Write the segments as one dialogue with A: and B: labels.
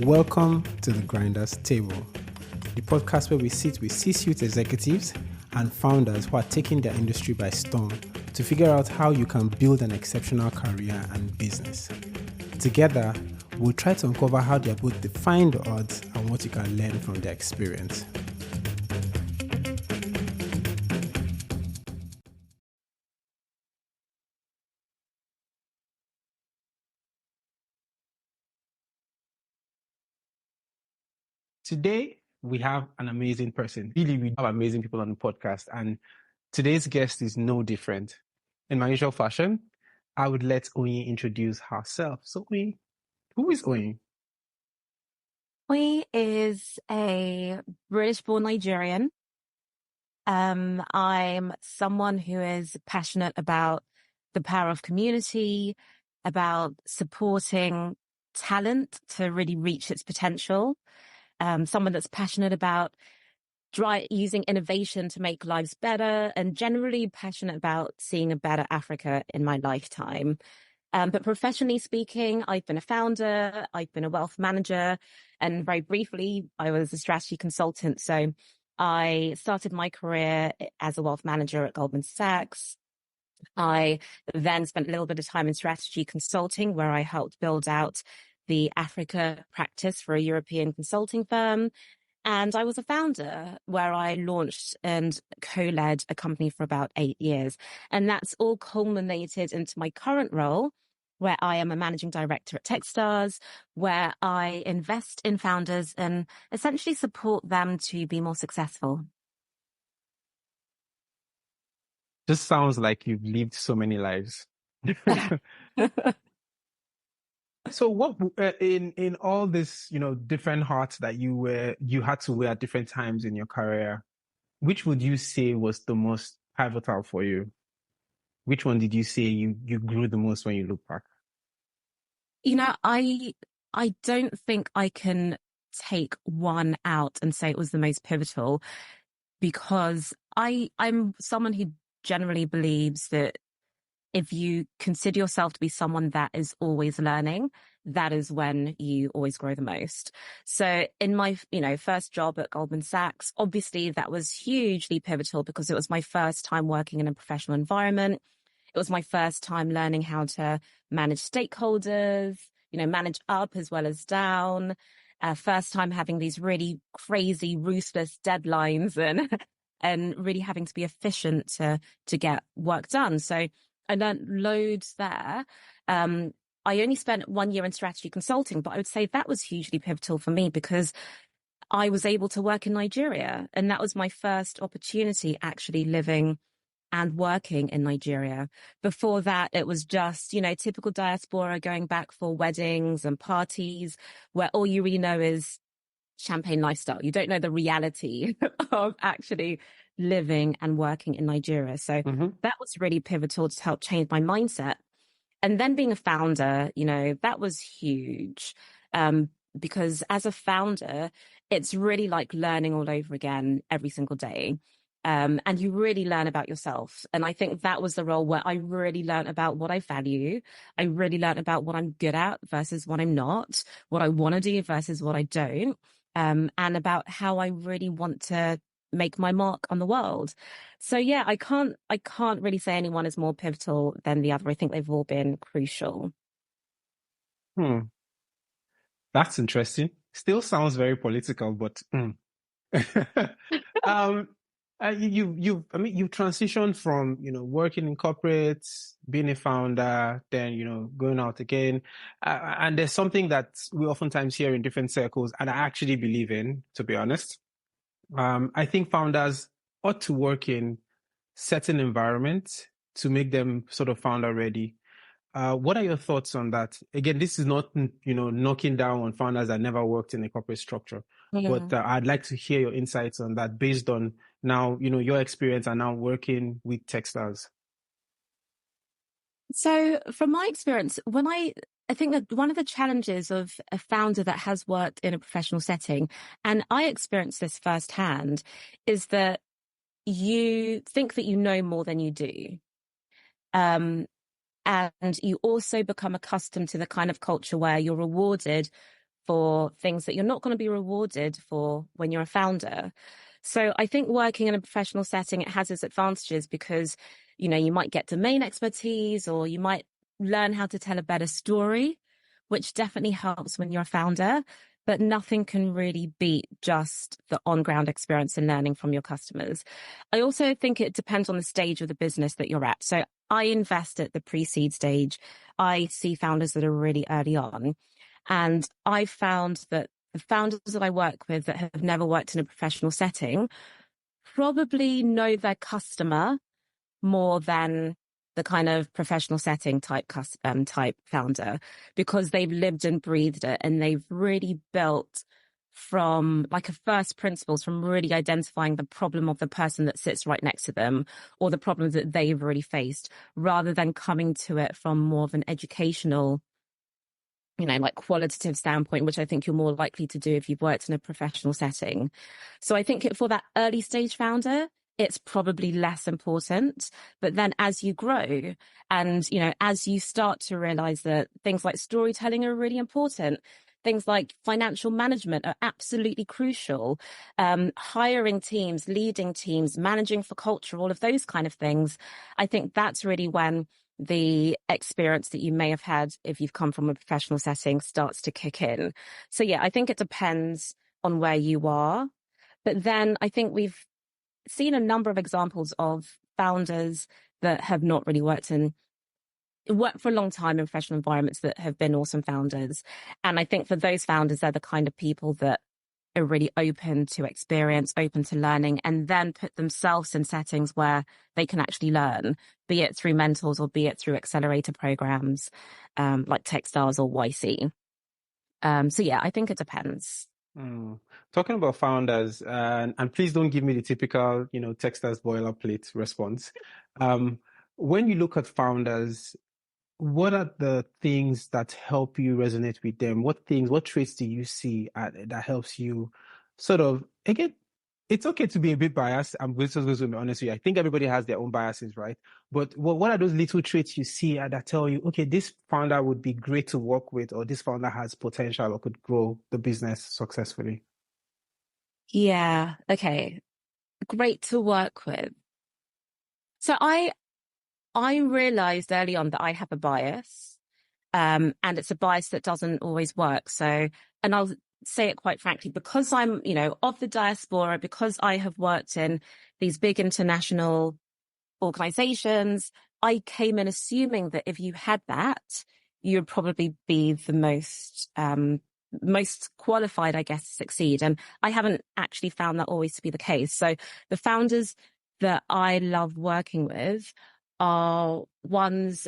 A: Welcome to the Grinders Table, the podcast where we sit with C-suite executives and founders who are taking their industry by storm to figure out how you can build an exceptional career and business. Together, we'll try to uncover how they are both defying the odds and what you can learn from their experience. Today, we have an amazing person. Really, we have amazing people on the podcast, and today's guest is no different. In my usual fashion, I would let Oyin introduce herself. So, Oyin, who is Oyin?
B: Oyin is a British-born Nigerian. I'm someone who is passionate about the power of community, about supporting talent to really reach its potential. Someone that's passionate about using innovation to make lives better, and generally passionate about seeing a better Africa in my lifetime. But professionally speaking, I've been a founder, I've been a wealth manager, and very briefly, I was a strategy consultant. So I started my career as a wealth manager at Goldman Sachs. I then spent a little bit of time in strategy consulting, where I helped build out the Africa practice for a European consulting firm. And I was a founder, where I launched and co-led a company for about 8 years. And that's all culminated into my current role, where I am a managing director at Techstars, where I invest in founders and essentially support them to be more successful.
A: Just sounds like you've lived so many lives. So what in all this, different hats that you had to wear at different times in your career, which would you say was the most pivotal for you? Which one did you say you grew the most when you look back?
B: I don't think I can take one out and say it was the most pivotal, because I'm someone who generally believes that if you consider yourself to be someone that is always learning, that is when you always grow the most. So in my, first job at Goldman Sachs, obviously that was hugely pivotal because it was my first time working in a professional environment. It was my first time learning how to manage stakeholders, manage up as well as down. First time having these really crazy, ruthless deadlines and really having to be efficient to get work done. So I learned loads there. I only spent 1 year in strategy consulting, but I would say that was hugely pivotal for me because I was able to work in Nigeria. And that was my first opportunity actually living and working in Nigeria. Before that, it was just, typical diaspora going back for weddings and parties, where all you really know is champagne lifestyle. You don't know the reality of actually living and working in Nigeria. So that was really pivotal to help change my mindset. And then being a founder, that was huge. Because as a founder, it's really like learning all over again every single day. And you really learn about yourself. And I think that was the role where I really learned about what I value. I really learned about what I'm good at versus what I'm not, what I want to do versus what I don't. And about how I really want to make my mark on the world. So yeah, I can't really say anyone is more pivotal than the other. I think they've all been crucial.
A: That's interesting. Still sounds very political, but you've transitioned from, working in corporates, being a founder, then, going out again. And there's something that we oftentimes hear in different circles, and I actually believe in, to be honest. I think founders ought to work in certain environments to make them sort of founder ready. What are your thoughts on that? Again, this is not, knocking down on founders that never worked in a corporate structure, but I'd like to hear your insights on that based on now, your experience and now working with Techstars.
B: So from my experience, I think that one of the challenges of a founder that has worked in a professional setting, and I experienced this firsthand, is that you think that you know more than you do. And you also become accustomed to the kind of culture where you're rewarded for things that you're not going to be rewarded for when you're a founder. So I think working in a professional setting, it has its advantages because, you might get domain expertise, or you might learn how to tell a better story, which definitely helps when you're a founder. But nothing can really beat just the on-ground experience and learning from your customers. I also think it depends on the stage of the business that you're at. So I invest at the pre-seed stage. I see founders that are really early on. And I found that the founders that I work with that have never worked in a professional setting probably know their customer more than the kind of professional setting type founder, because they've lived and breathed it, and they've really built from like a first principles, from really identifying the problem of the person that sits right next to them, or the problems that they've already faced, rather than coming to it from more of an educational, like qualitative standpoint, which I think you're more likely to do if you've worked in a professional setting. So I think for that early stage founder, it's probably less important. But then as you grow and, as you start to realize that things like storytelling are really important, things like financial management are absolutely crucial, hiring teams, leading teams, managing for culture, all of those kind of things, I think that's really when the experience that you may have had if you've come from a professional setting starts to kick in. So yeah, I think it depends on where you are. But then I think we've seen a number of examples of founders that have not really worked for a long time in professional environments that have been awesome founders. And I think for those founders, they're the kind of people that are really open to experience, open to learning, and then put themselves in settings where they can actually learn, be it through mentors or be it through accelerator programs, like Techstars or YC. So yeah, I think it depends.
A: Talking about founders, and please don't give me the typical, Techstars boilerplate response. When you look at founders, what are the things that help you resonate with them? What traits do you see that helps you sort of, again, it's okay to be a bit biased. I'm just going to be honest with you. I think everybody has their own biases, right? But what are those little traits you see that tell you, okay, this founder would be great to work with, or this founder has potential or could grow the business successfully?
B: Yeah. Okay. Great to work with. So I realized early on that I have a bias, and it's a bias that doesn't always work. So, and I'll say it quite frankly, because I'm, of the diaspora, because I have worked in these big international organizations, I came in assuming that if you had that, you would probably be the most qualified, I guess, to succeed. And I haven't actually found that always to be the case. So the founders that I love working with are ones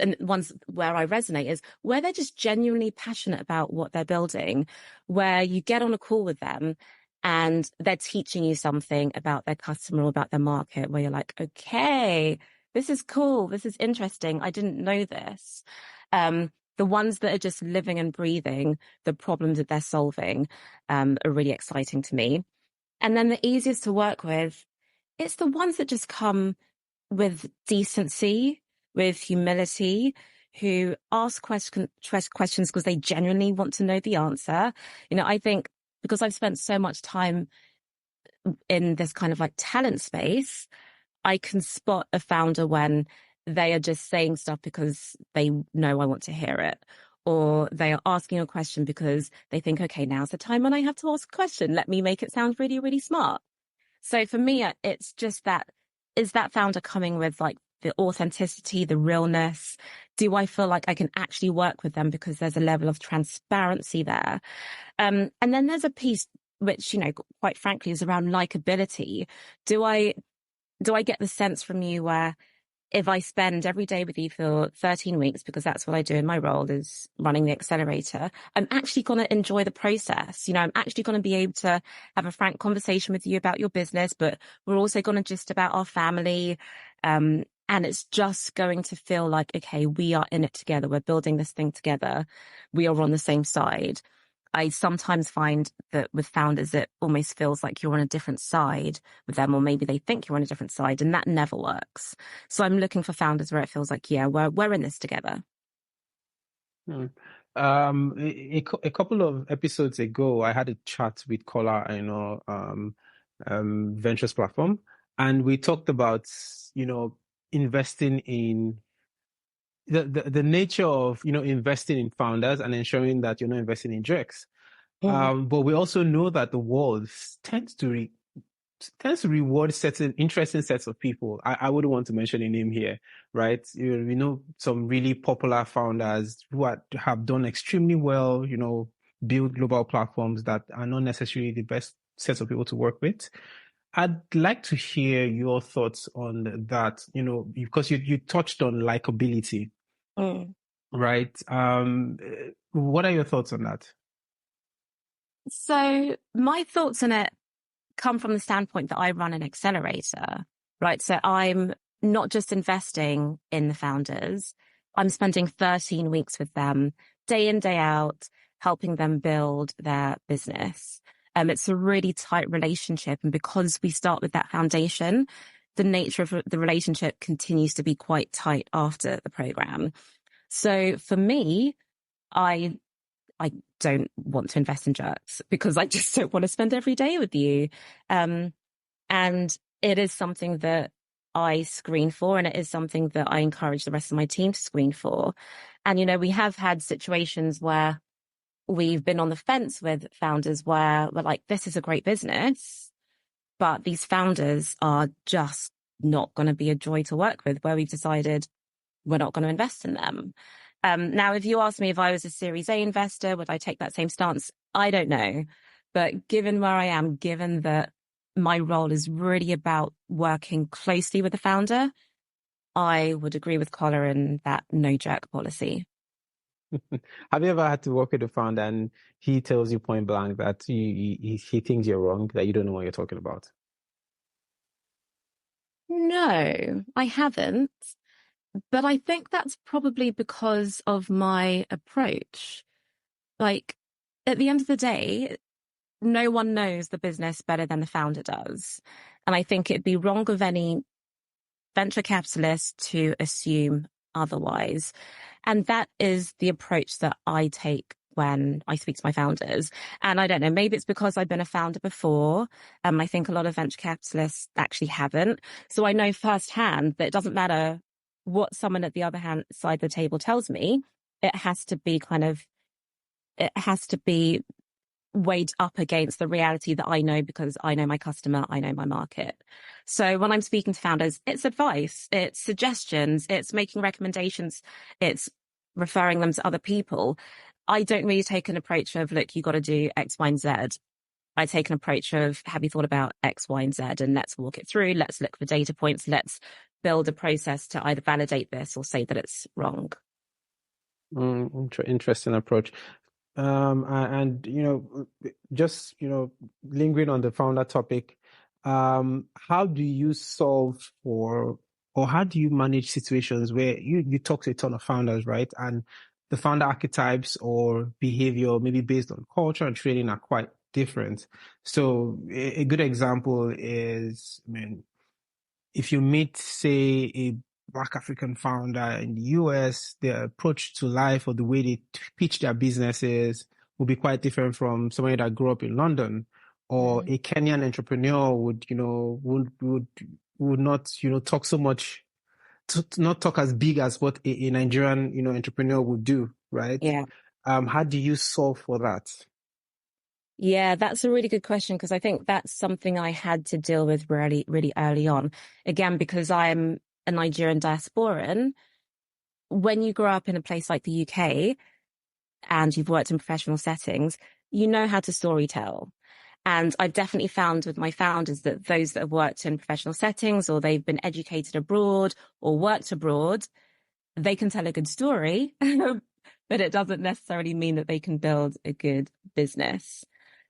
B: where I resonate is where they're just genuinely passionate about what they're building, where you get on a call with them and they're teaching you something about their customer or about their market, where you're like, okay, this is cool. This is interesting. I didn't know this. The ones that are just living and breathing the problems that they're solving, are really exciting to me. And then the easiest to work with, it's the ones that just come with decency, with humility, who ask questions because they genuinely want to know the answer. I think because I've spent so much time in this kind of like talent space, I can spot a founder when they are just saying stuff because they know I want to hear it, or they are asking a question because they think, okay, now's the time when I have to ask a question. Let me make it sound really, really smart. So for me, it's just that, is that founder coming with like the authenticity, the realness? Do I feel like I can actually work with them because there's a level of transparency there? And then there's a piece which, quite frankly, is around likability. Do I get the sense from you where if I spend every day with you for 13 weeks, because that's what I do in my role is running the accelerator, I'm actually going to enjoy the process. I'm actually going to be able to have a frank conversation with you about your business, but we're also going to just about our family. And it's just going to feel like, okay, we are in it together. We're building this thing together. We are on the same side. I sometimes find that with founders, it almost feels like you're on a different side with them, or maybe they think you're on a different side, and that never works. So I'm looking for founders where it feels like, yeah, we're in this together.
A: Hmm. A couple of episodes ago, I had a chat with Kola, ventures platform, and we talked about, investing in the nature of, investing in founders and ensuring that you're not investing in jerks.
B: Mm.
A: But we also know that the world tends to reward certain interesting sets of people. I wouldn't want to mention a name here, right? We know some really popular founders who have done extremely well, build global platforms that are not necessarily the best sets of people to work with. I'd like to hear your thoughts on that, because you touched on likability,
B: Mm.
A: right? What are your thoughts on that?
B: So my thoughts on it come from the standpoint that I run an accelerator, right? So I'm not just investing in the founders, I'm spending 13 weeks with them, day in, day out, helping them build their business. It's a really tight relationship. And because we start with that foundation, the nature of the relationship continues to be quite tight after the program. So for me, I I don't want to invest in jerks because I just don't want to spend every day with you. Um, and it is something that I screen for, and it is something that I encourage the rest of my team to screen for. And, we have had situations where we've been on the fence with founders where we're like, this is a great business, but these founders are just not going to be a joy to work with, where we've decided we're not going to invest in them. Now, if you ask me if I was a Series A investor, would I take that same stance? I don't know. But given where I am, given that my role is really about working closely with the founder, I would agree with Collar in that no jerk policy.
A: Have you ever had to work with a founder and he tells you point blank that he thinks you're wrong, that you don't know what you're talking about?
B: No, I haven't. But I think that's probably because of my approach. Like, at the end of the day, no one knows the business better than the founder does. And I think it'd be wrong of any venture capitalist to assume otherwise. And that is the approach that I take when I speak to my founders. And I don't know, maybe it's because I've been a founder before. I think a lot of venture capitalists actually haven't. So I know firsthand that it doesn't matter what someone at the other hand side of the table tells me. It has to be it has to be weighed up against the reality that I know because I know my customer, I know my market. So when I'm speaking to founders, it's advice, it's suggestions, it's making recommendations, it's referring them to other people. I don't really take an approach of, look, you got to do X, Y, and Z. I take an approach of, have you thought about X, Y, and Z? And let's walk it through. Let's look for data points. Let's build a process to either validate this or say that it's wrong.
A: Interesting approach. And just lingering on the founder topic, how do you solve for, or how do you manage situations where you talk to a ton of founders, right? And the founder archetypes or behavior, maybe based on culture and training, are quite different. So a good example is, I mean, if you meet, say, a Black African founder in the US, their approach to life or the way they pitch their businesses will be quite different from somebody that grew up in London. Or
B: Mm.
A: a Kenyan entrepreneur would not, talk so much, to not talk as big as what a Nigerian, entrepreneur would do, right?
B: Yeah.
A: How do you solve for that?
B: Yeah, that's a really good question because I think that's something I had to deal with really, really early on. Again, because I'm a Nigerian diasporan, when you grow up in a place like the UK and you've worked in professional settings, you know how to storytell. And I've definitely found with my founders that those that have worked in professional settings or they've been educated abroad or worked abroad, they can tell a good story, but it doesn't necessarily mean that they can build a good business.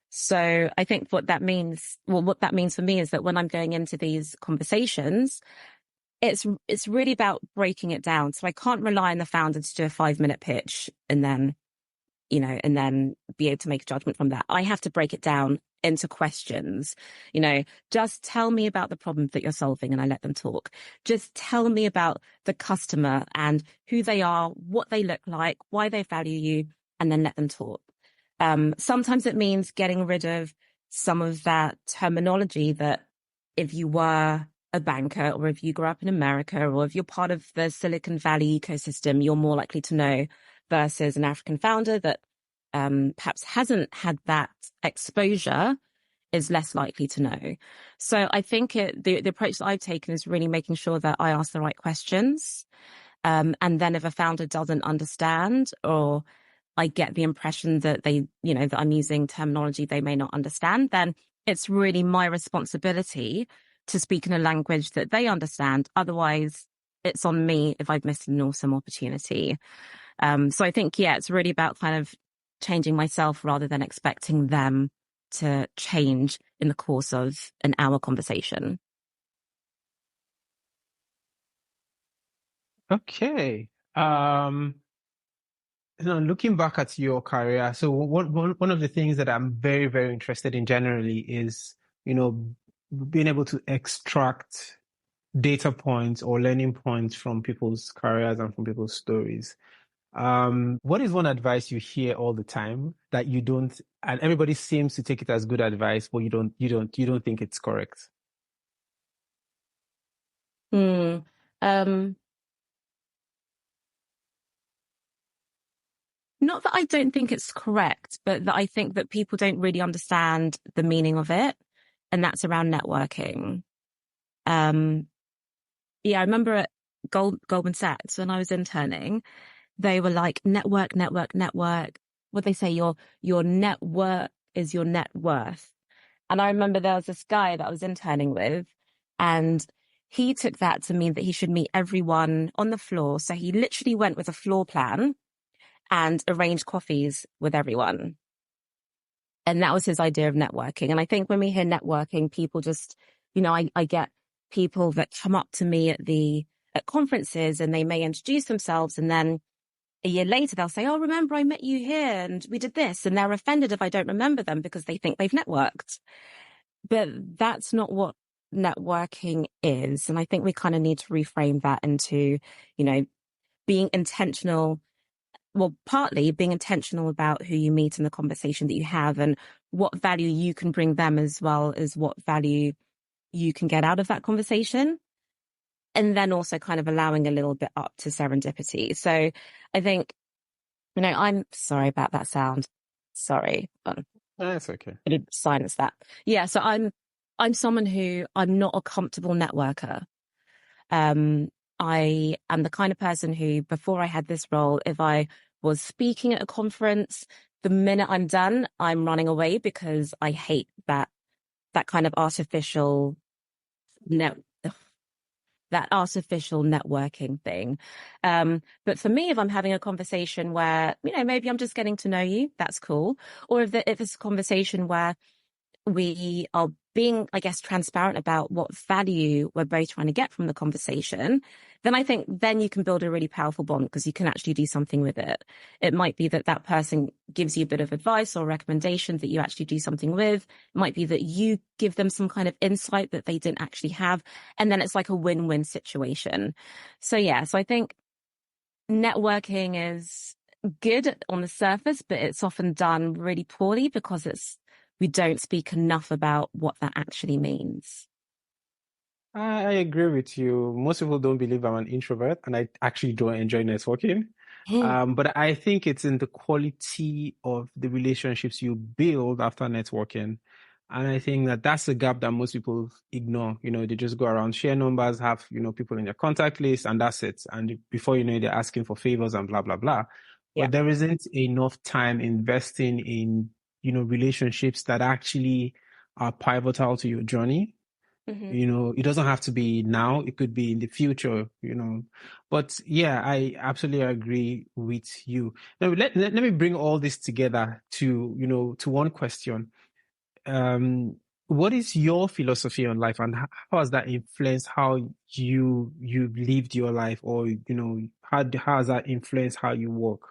B: So I think what that means for me is that when I'm going into these conversations, it's really about breaking it down. So I can't rely on the founder to do a 5-minute pitch and then be able to make a judgment from that. I have to break it down into questions. You know, just tell me about the problem that you're solving and I let them talk. Just tell me about the customer and who they are, what they look like, why they value you, and then let them talk. Sometimes it means getting rid of some of that terminology that if you were a banker or if you grew up in America or if you're part of the Silicon Valley ecosystem, you're more likely to know versus an African founder that perhaps hasn't had that exposure is less likely to know. So I think the approach that I've taken is really making sure that I ask the right questions. And then if a founder doesn't understand or I get the impression that that I'm using terminology they may not understand, then it's really my responsibility to speak in a language that they understand. Otherwise, it's on me if I've missed an awesome opportunity. So I think, yeah, it's really about kind of changing myself rather than expecting them to change in the course of an hour conversation.
A: Okay. Looking back at your career, so one of the things that I'm very, very interested in generally is, you know, being able to extract data points or learning points from people's careers and from people's stories. What is one advice you hear all the time that you don't, and everybody seems to take it as good advice, but you don't think it's correct?
B: Hmm. Um, Not that I don't think it's correct, but that I think that people don't really understand the meaning of it, and that's around networking. Um, yeah, I remember at Goldman Sachs when I was interning, they were like, network, network, network. What they say, your network is your net worth. And I remember there was this guy that I was interning with, and he took that to mean that he should meet everyone on the floor. So he literally went with a floor plan and arranged coffees with everyone. And that was his idea of networking. And I think when we hear networking, people just, I get people that come up to me at conferences and they may introduce themselves, and then a year later they'll say, oh, remember I met you here and we did this, and they're offended if I don't remember them because they think they've networked. But that's not what networking is. And I think we kind of need to reframe that into, being intentional. Well, partly being intentional about who you meet and the conversation that you have and what value you can bring them as well as what value you can get out of that conversation. And then also kind of allowing a little bit up to serendipity. So I think, I'm sorry about that sound. Sorry.
A: That's okay.
B: I did silence that. Yeah, so I'm someone who I'm not a comfortable networker. Um, I am the kind of person who, before I had this role, if I was speaking at a conference, the minute I'm done, I'm running away because I hate that kind of artificial net that artificial networking thing. But for me, if I'm having a conversation where, maybe I'm just getting to know you, that's cool. Or if it's a conversation where we are being, I guess, transparent about what value we're both trying to get from the conversation, then I think then you can build a really powerful bond because you can actually do something with it. It might be that that person gives you a bit of advice or recommendation that you actually do something with. It might be that you give them some kind of insight that they didn't actually have. And then it's like a win-win situation. So yeah, so I think networking is good on the surface, but it's often done really poorly because we don't speak enough about what that actually means.
A: I agree with you. Most people don't believe I'm an introvert, and I actually don't enjoy networking. But I think it's in the quality of the relationships you build after networking. And I think that that's a gap that most people ignore. They just go around, share numbers, have, people in their contact list, and that's it. And before you know it, they're asking for favors and blah, blah, blah.
B: Yeah.
A: But there isn't enough time investing in, relationships that actually are pivotal to your journey.
B: Hmm.
A: It doesn't have to be now, it could be in the future. But yeah, I absolutely agree with you. Now, let me bring all this together to one question. Um, what is your philosophy on life, and how has that influenced how you've lived your life, or how has that influenced how you work?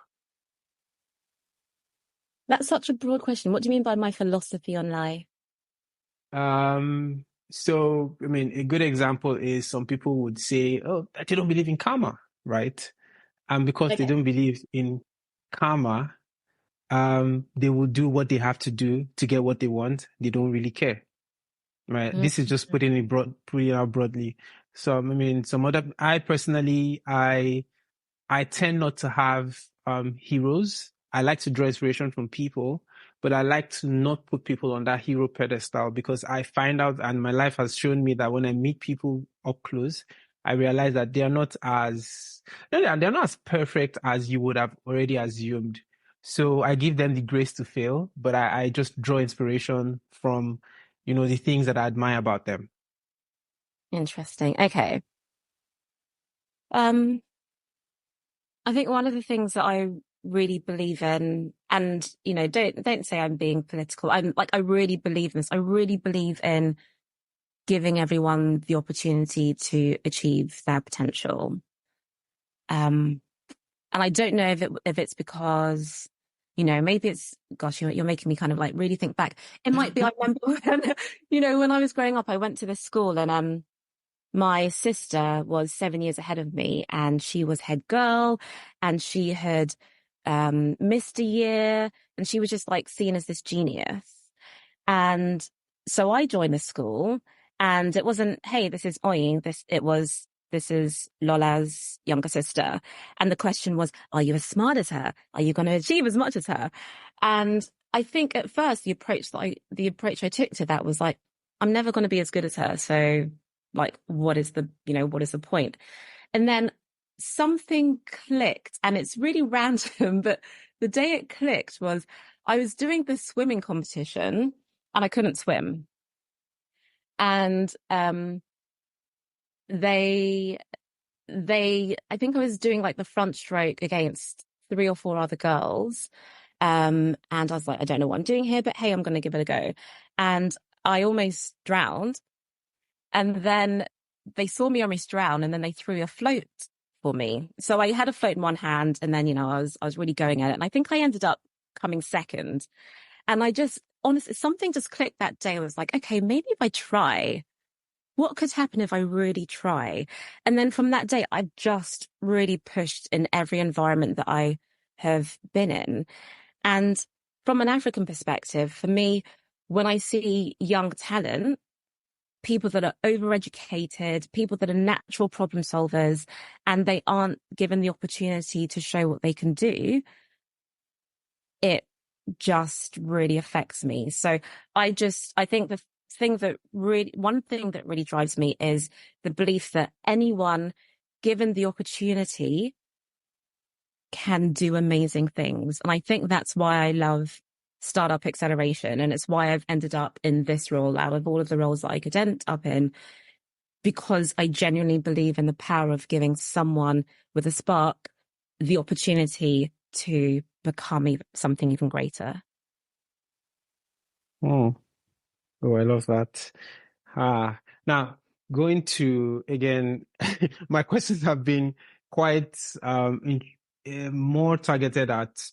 B: That's such a broad question. What do you mean by my philosophy on life?
A: So, I mean, a good example is some people would say, oh, they don't believe in karma, right? And because they
B: Okay.
A: don't believe in karma, they will do what they have to do to get what they want. They don't really care, right?
B: Mm.
A: This is just putting it out broadly. So, I mean, I personally, I tend not to have heroes. I like to draw inspiration from people, but I like to not put people on that hero pedestal because I find out, and my life has shown me that when I meet people up close, I realize that they are not as no, they're not as perfect as you would have already assumed. So I give them the grace to fail, but I just draw inspiration from, the things that I admire about them.
B: Interesting. Okay. Um, I think one of the things that I really believe in, and don't say I'm being political. I'm like, I really believe in this. I really believe in giving everyone the opportunity to achieve their potential. Um, and I don't know if it's because, maybe it's, gosh, you're making me kind of like really think back. It might be, I remember when, when I was growing up, I went to this school and, my sister was 7 years ahead of me and she was head girl and she had missed a year and she was just like seen as this genius. And so I joined the school and it wasn't, hey, this is Oyin. This is Lola's younger sister. And the question was, are you as smart as her? Are you going to achieve as much as her? And I think at first the approach I took to that was like, I'm never going to be as good as her. So like, what is the point? And then something clicked and it's really random, but the day it clicked was I was doing this swimming competition and I couldn't swim. And they I think I was doing like the front stroke against three or four other girls. And I was like, I don't know what I'm doing here, but hey, I'm gonna give it a go. And I almost drowned. And then they saw me almost drown and then they threw a float for me. So I had a float in one hand and then, I was really going at it. And I think I ended up coming second. And I just honestly, something just clicked that day. I was like, okay, maybe if I try, what could happen if I really try? And then from that day, I've just really pushed in every environment that I have been in. And from an African perspective, for me, when I see young talent, people that are overeducated, people that are natural problem solvers, and they aren't given the opportunity to show what they can do, it just really affects me. So I think one thing that really drives me is the belief that anyone given the opportunity can do amazing things. And I think that's why I love startup acceleration. And it's why I've ended up in this role out of all of the roles that I could end up in, because I genuinely believe in the power of giving someone with a spark the opportunity to become something even greater.
A: Oh, oh, I love that. Now going to again, my questions have been quite more targeted at,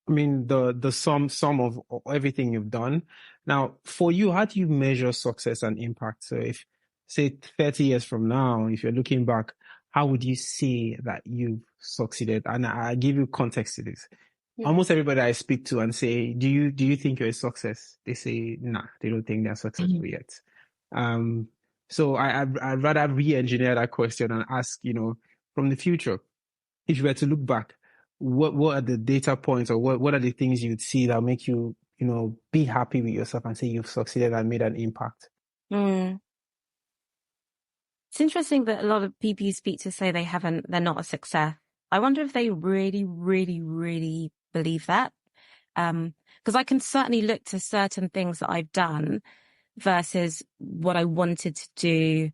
A: I mean, the sum of everything you've done. Now, for you, how do you measure success and impact? So if, say, 30 years from now, if you're looking back, how would you say that you've succeeded? And I give you context to this. Almost everybody I speak to and say, do you think you're a success? They say, nah, they don't think they're successful yet. Um, so I'd rather re-engineer that question and ask, from the future, if you were to look back, what are the data points or what are the things you'd see that make you, be happy with yourself and say you've succeeded and made an impact?
B: Mm. It's interesting that a lot of people you speak to say they're not a success. I wonder if they really, really, really believe that. Because I can certainly look to certain things that I've done versus what I wanted to do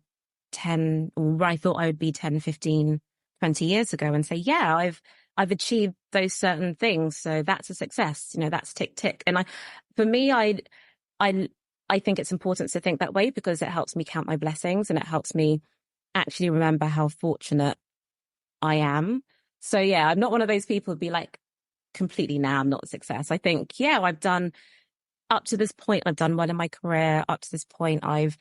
B: 10, or where I thought I would be 10, 15, 20 years ago and say, yeah, I've achieved those certain things. So that's a success, that's tick, tick. And for me, I, I think it's important to think that way because it helps me count my blessings and it helps me actually remember how fortunate I am. So yeah, I'm not one of those people who'd be like completely, now I'm not a success. I think, yeah, I've done up to this point, I've done well in my career. Up to this point, I've,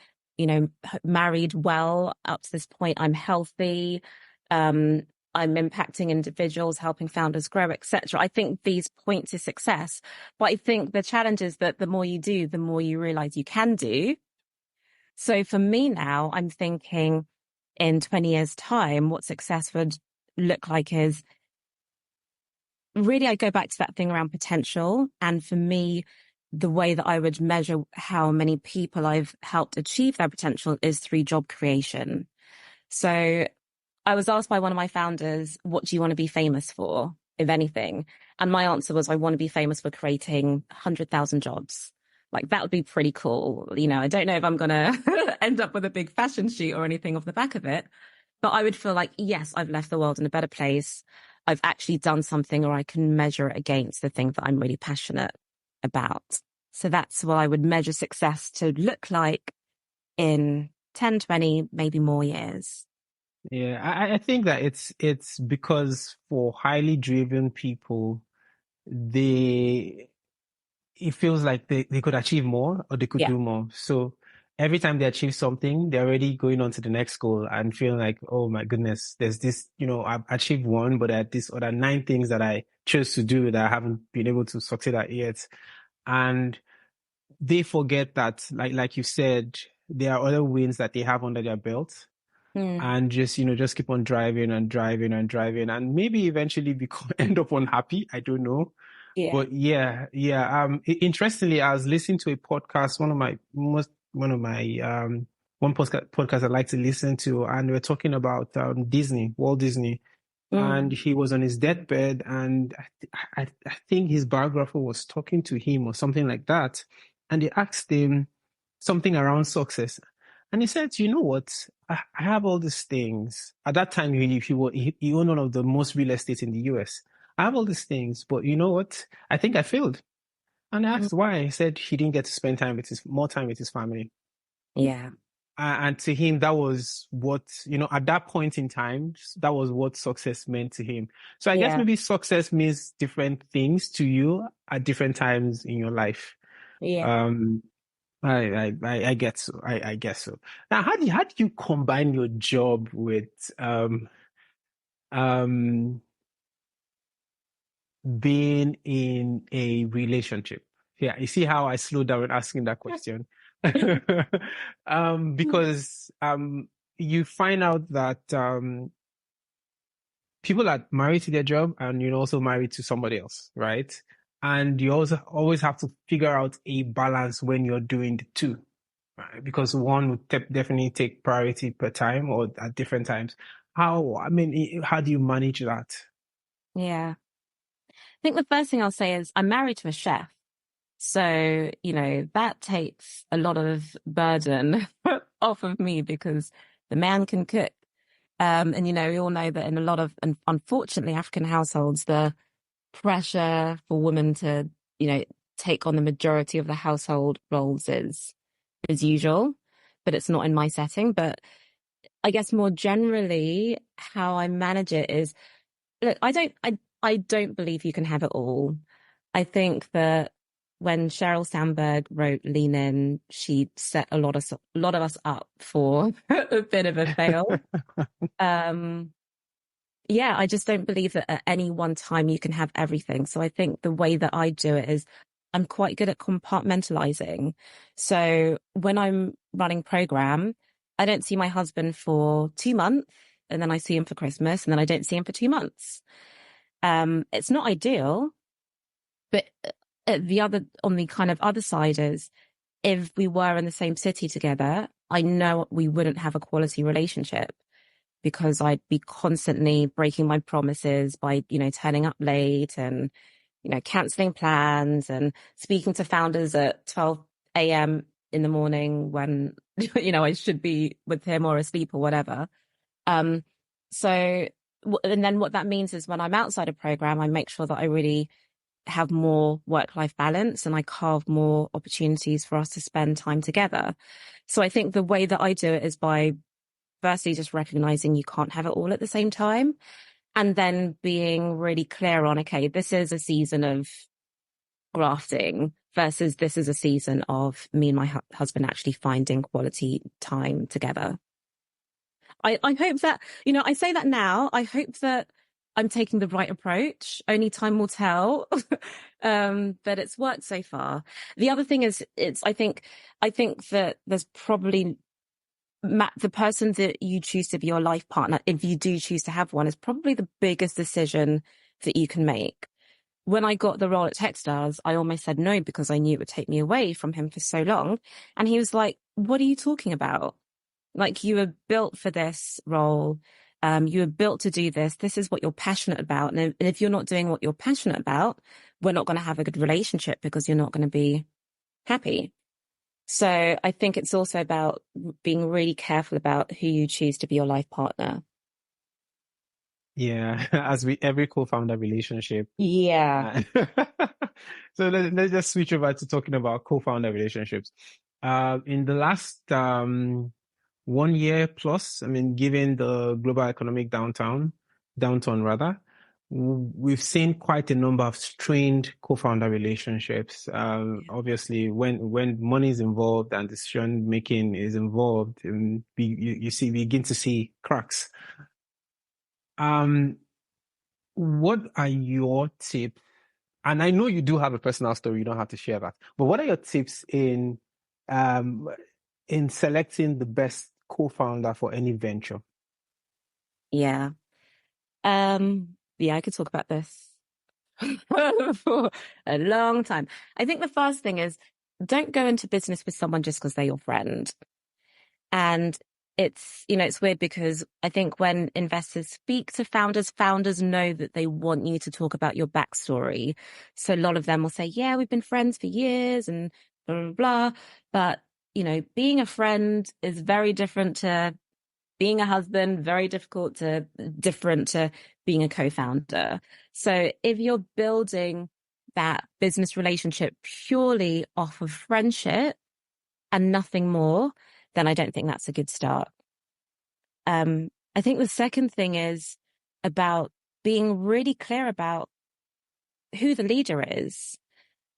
B: married well. Up to this point, I'm healthy. Um, I'm impacting individuals, helping founders grow, etc. I think these point to success. But I think the challenge is that the more you do, the more you realize you can do. So for me now, I'm thinking in 20 years' time, what success would look like is really, I go back to that thing around potential. And for me, the way that I would measure how many people I've helped achieve their potential is through job creation. So I was asked by one of my founders, what do you want to be famous for, if anything? And my answer was, I want to be famous for creating 100,000 jobs. Like, that would be pretty cool. I don't know if I'm going to end up with a big fashion shoot or anything off the back of it, but I would feel like, yes, I've left the world in a better place. I've actually done something, or I can measure it against the thing that I'm really passionate about. So that's what I would measure success to look like in 10, 20, maybe more years.
A: Yeah, I think that it's because for highly driven people, they it feels like they could achieve more or they could
B: Yeah.
A: do more. So every time they achieve something, they're already going on to the next goal and feeling like, oh my goodness, there's this, I've achieved one, but there are these other nine things that I chose to do that I haven't been able to succeed at yet. And they forget that, like you said, there are other wins that they have under their belt
B: Mm,
A: and just keep on driving and driving and driving and maybe eventually end up unhappy. I don't know.
B: yeah.
A: But yeah, yeah. Interestingly, I was listening to a podcast, one of my one podcast I like to listen to, and we're talking about Disney, Walt Disney, and
B: Mm,
A: he was on his deathbed, and I think his biographer was talking to him or something like that, and they asked him something around success, and he said, "You know what? I have all these things." At that time, he owned one of the most real estate in the US. I have all these things, but you know what? I think I failed. And I
B: mm,
A: asked why. He said he didn't get to spend more time with his family.
B: yeah.
A: And to him, that was what, at that point in time, that was what success meant to him. So I guess
B: Yeah.
A: maybe success means different things to you at different times in your life.
B: Yeah.
A: Um, I get so. I guess so. Now, how do you combine your job with um being in a relationship? Yeah, you see how I slowed down when asking that question. Because you find out that people are married to their job and you're also married to somebody else, right? And you also always have to figure out a balance when you're doing the two, right? Because one would definitely take priority per time or at different times. How do you manage that?
B: Yeah. I think the first thing I'll say is I'm married to a chef. So, that takes a lot of burden off of me because the man can cook. And, we all know that in a lot of, and unfortunately, African households, the pressure for women to, you know, take on the majority of the household roles is usual, but it's not in my setting. But I guess more generally, how I manage it is, look, I don't believe you can have it all. I think that when Sheryl Sandberg wrote Lean In, she set a lot of us up for a bit of a fail. Um, yeah, I just don't believe that at any one time you can have everything. So I think the way that I do it is I'm quite good at compartmentalizing. So when I'm running program, I don't see my husband for 2 months, and then I see him for Christmas, and then I don't see him for 2 months. It's not ideal, but on the kind of other side is if we were in the same city together, I know we wouldn't have a quality relationship because I'd be constantly breaking my promises by, turning up late and, canceling plans and speaking to founders at 12 a.m. in the morning when, I should be with him or asleep or whatever. Um, so, and then what that means is when I'm outside a program, I make sure that I really have more work-life balance and I carve more opportunities for us to spend time together. So I think the way that I do it is by firstly just recognizing you can't have it all at the same time, and then being really clear on, okay, this is a season of grafting versus this is a season of me and my husband actually finding quality time together. I hope that, I say that now. I hope that I'm taking the right approach. Only time will tell. But it's worked so far. The other thing is, I think that there's probably the person that you choose to be your life partner, if you do choose to have one, is probably the biggest decision that you can make. When I got the role at Techstars, I almost said no because I knew it would take me away from him for so long. And he was like, "What are you talking about? Like, you were built for this role. You were built to do this. This is what you're passionate about. And if you're not doing what you're passionate about, we're not going to have a good relationship because you're not going to be happy." So I think it's also about being really careful about who you choose to be your life partner.
A: Yeah, as with every co-founder relationship.
B: Yeah.
A: Uh, so let's just switch over to talking about co-founder relationships. In the last 1 year plus, I mean, given the global economic downturn rather, we've seen quite a number of strained co-founder relationships. Obviously, when money is involved and decision making is involved, you begin to see cracks. Um, what are your tips? And I know you do have a personal story, you don't have to share that. But what are your tips um in selecting the best co-founder for any venture?
B: Yeah. Yeah, I could talk about this for a long time. I think the first thing is don't go into business with someone just because they're your friend. And it's weird because I think when investors speak to founders, founders know that they want you to talk about your backstory. So a lot of them will say, yeah, we've been friends for years and blah, blah, blah. But, being a friend is very different to being a husband, very different to being a co-founder. So if you're building that business relationship purely off of friendship and nothing more, then I don't think that's a good start. I think the second thing is about being really clear about who the leader is.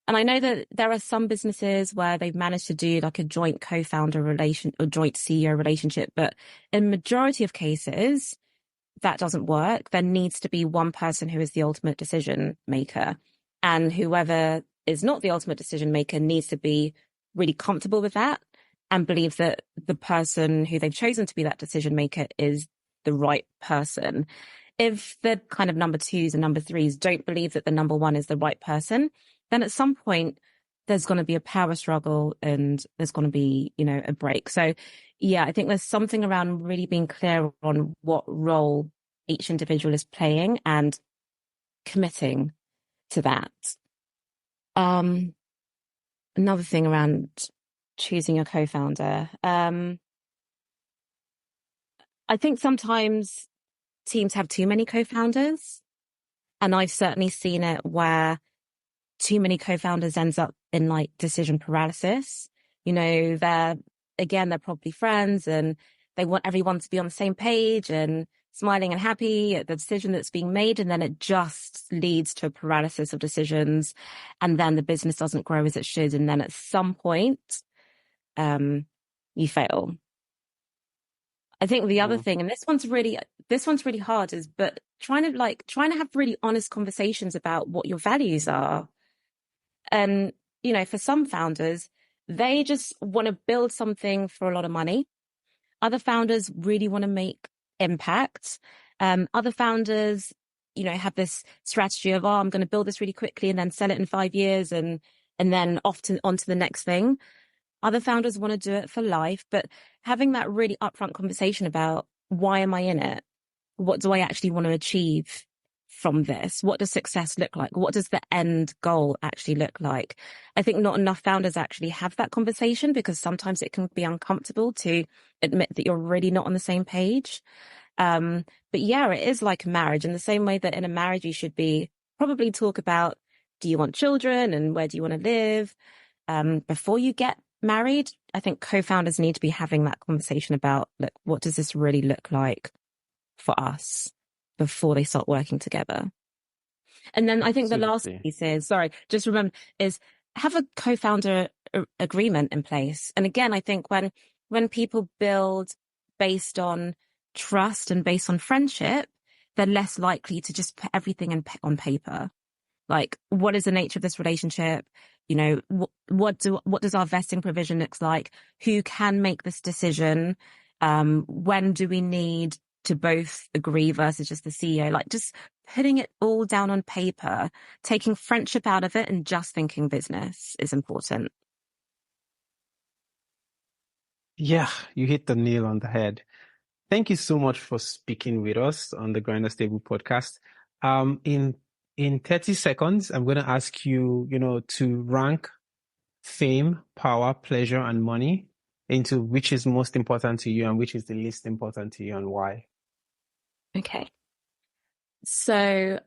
B: And I know that there are some businesses where they've managed to do like a joint co-founder relation or joint CEO relationship, but in majority of cases, that doesn't work. There needs to be one person who is the ultimate decision maker. And whoever is not the ultimate decision maker needs to be really comfortable with that and believe that the person who they've chosen to be that decision maker is the right person. If the kind of number twos and number threes don't believe that the number one is the right person, then at some point there's going to be a power struggle and there's going to be, a break. So yeah, I think there's something around really being clear on what role each individual is playing and committing to that. Another thing around choosing your co-founder. I think sometimes teams have too many co-founders, and I've certainly seen it where too many co-founders ends up in like decision paralysis. They're probably friends and they want everyone to be on the same page and smiling and happy at the decision that's being made. And then it just leads to a paralysis of decisions. And then the business doesn't grow as it should. And then at some point, you fail. I think the other thing, and this one's really hard, is but trying to have really honest conversations about what your values are. And, for some founders, they just want to build something for a lot of money. Other founders really want to make impact. Other founders, have this strategy of, I'm going to build this really quickly and then sell it in 5 years and then on to the next thing. Other founders want to do it for life, but having that really upfront conversation about why am I in it? What do I actually want to achieve from this? What does success look like? What does the end goal actually look like? I think not enough founders actually have that conversation because sometimes it can be uncomfortable to admit that you're really not on the same page. But yeah, it is like a marriage in the same way that in a marriage you should be probably talk about, do you want children and where do you want to live? Before you get married, I think co-founders need to be having that conversation about, look, what does this really look like for us before they start working together? And then I think the last
A: Absolutely.
B: piece is, sorry, just remember, is have a co-founder agreement in place. And again, I think when people build based on trust and based on friendship, they're less likely to just put everything on paper. Like, what is the nature of this relationship? You know, what does our vesting provision looks like? Who can make this decision? When do we need to both agree versus just the CEO? Like, just putting it all down on paper, taking friendship out of it and just thinking business is important.
A: Yeah, you hit the nail on the head. Thank you so much for speaking with us on the Grinders Table podcast. In 30 seconds, I'm going to ask you, to rank fame, power, pleasure, and money into which is most important to you and which is the least important to you and why.
B: Okay. So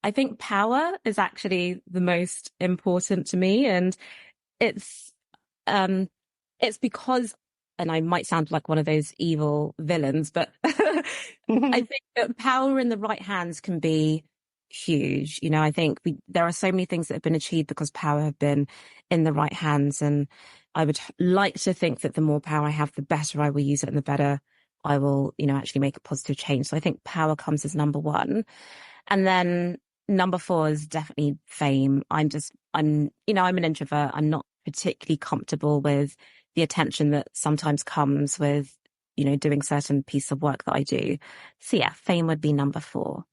B: I think power is actually the most important to me. And it's it's because, and I might sound like one of those evil villains, but I think that power in the right hands can be huge. You know, I think there are so many things that have been achieved because power have been in the right hands. And I would like to think that the more power I have, the better I will use it and the better I will, actually make a positive change. So I think power comes as number one. And then number four is definitely fame. I'm an introvert. I'm not particularly comfortable with the attention that sometimes comes with, doing certain piece of work that I do. So yeah, fame would be number four.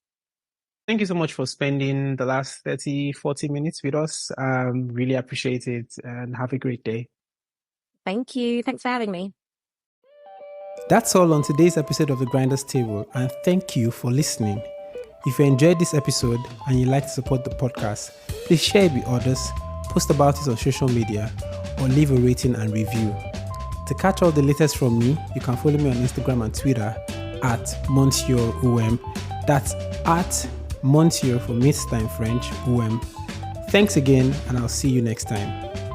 A: Thank you so much for spending the last 30, 40 minutes with us. Really appreciate it and have a great day.
B: Thank you. Thanks for having me.
A: That's all on today's episode of The Grinders Table, and thank you for listening. If you enjoyed this episode and you'd like to support the podcast, please share it with others, post about it on social media, or leave a rating and review. To catch all the latest from me, you can follow me on Instagram and Twitter at Monsieur OM. That's at Monsieur for Miss Time French OM. Thanks again, and I'll see you next time.